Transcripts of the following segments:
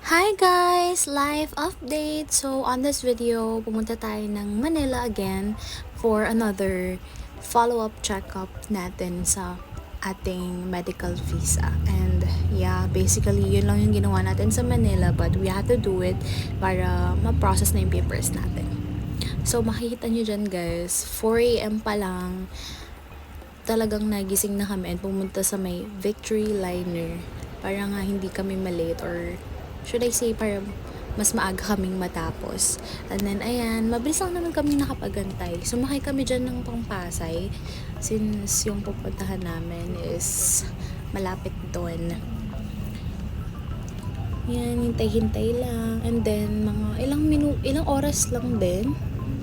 Hi guys! Live update! So on this video, pumunta tayo ng Manila again for another follow-up checkup natin sa ating medical visa. And yeah, basically yun lang yung ginawa natin sa Manila, but we had to do it para ma-process na yung papers natin. So makikita nyo dyan guys, 4 AM pa lang talagang nagising na kami and pumunta sa may Victory Liner para nga hindi kami malate, or should I say para mas maaga kaming matapos. And then ayan, mabilis lang naman kami nakapagantay. Sumakay kami dyan ng Pangpasay since yung pupuntahan namin is malapit doon. Yan, hintay-hintay lang. And then mga ilang oras lang din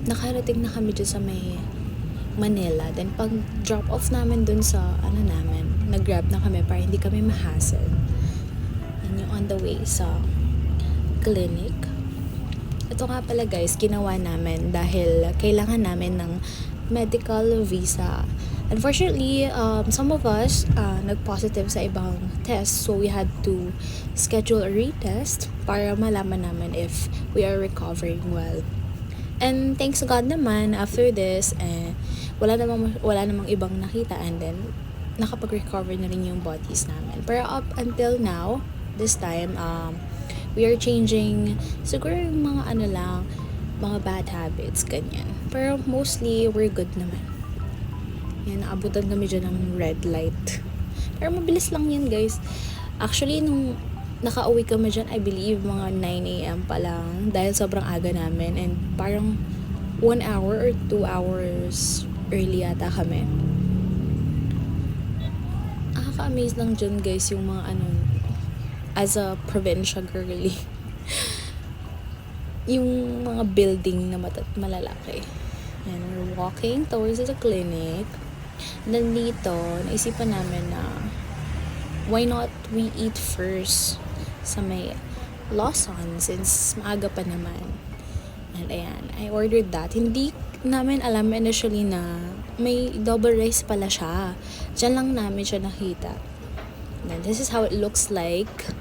nakarating na kami dyan sa may Manila. Then pag drop off namin dun sa nag-grab na kami para hindi kami ma-hassle. Yan yung on the way sa clinic. Ito nga pala guys, ginawa namin dahil kailangan namin ng medical visa. Unfortunately, some of us nag-positive sa ibang test, so we had to schedule a retest para malaman namin if we are recovering well. And thanks to God naman, after this, wala namang ibang nakita, and then nakapag-recover na rin yung bodies namin. Pero up until now, this time, we are changing siguro yung mga mga bad habits, ganyan. Pero mostly, we're good naman. Yan, naabutan kami dyan ng red light. Pero mabilis lang yan guys. Actually, nung nakauwi kami dyan, I believe, mga 9 AM pa lang. Dahil sobrang aga namin. And parang 1 hour or 2 hours early yata kami. Nakaka-amaze lang dyan guys yung mga as a provincia girly. Yung mga building na malalaki. And we're walking towards the clinic. Then dito, naisipan namin na why not we eat first sa may Lawson since maaga pa naman. And ayan, I ordered that. Hindi namin alam initially na may double rice pala siya. Diyan lang namin siya nakita. And this is how it looks like.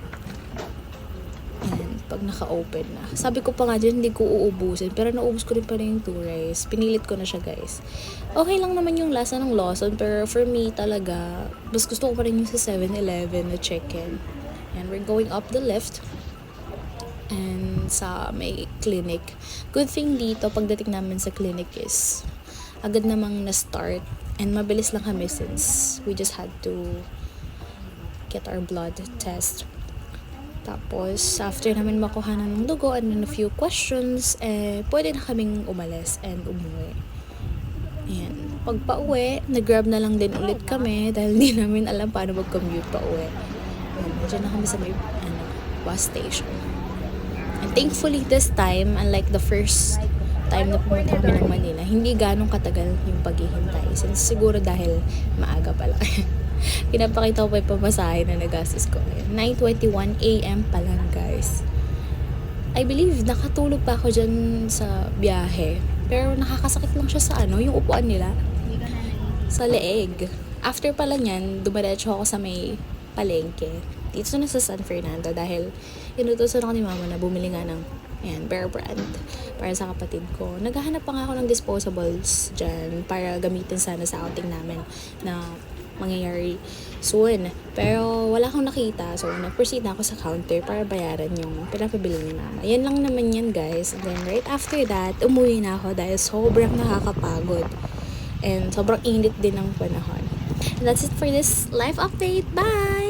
And pag naka-open na. Sabi ko pa nga dyan, hindi ko uubusin. Pero naubos ko rin pala yung 2 rice. Pinilit ko na siya guys. Okay lang naman yung lasa ng Lawson. Pero for me talaga, mas gusto ko pa rin yung sa 7-Eleven na chicken. And we're going up the lift. And sa may clinic. Good thing dito, pagdating namin sa clinic is agad namang na-start. And mabilis lang kami since we just had to get our blood test. Tapos, after namin makuha ng dugo and then a few questions, pwede na kaming umalis and umuwi. Ayan. Pag pa-uwi, nag-grab na lang din ulit kami dahil hindi namin alam paano mag-commute pa-uwi. Diyan na kami sa may bus station. And thankfully this time, unlike the first time na pumunta kami ng Manila, hindi ganong katagal yung paghihintay. Since siguro dahil maaga pala. Pinapakita ko pa yung pamasahe na nagastos ko. 9:21 AM pa lang guys. I believe nakatulog pa ako dyan sa biyahe. Pero nakakasakit lang siya sa yung upuan nila. Sa leeg. After pala nyan, dumiretso ako sa may palengke. Dito na sa San Fernando dahil inutusan ako ni mama na bumili nga ng Bear Brand para sa kapatid ko. Naghahanap pa nga ako ng disposables dyan para gamitin sana sa outing namin na mangyayari soon. Pero wala akong nakita. So, nag-proceed na ako sa counter para bayaran yung pinapabili ni mama. Yan lang naman yan, guys. And then, right after that, umuwi na ako dahil sobrang nakakapagod. And sobrang init din ng panahon. And that's it for this live update. Bye!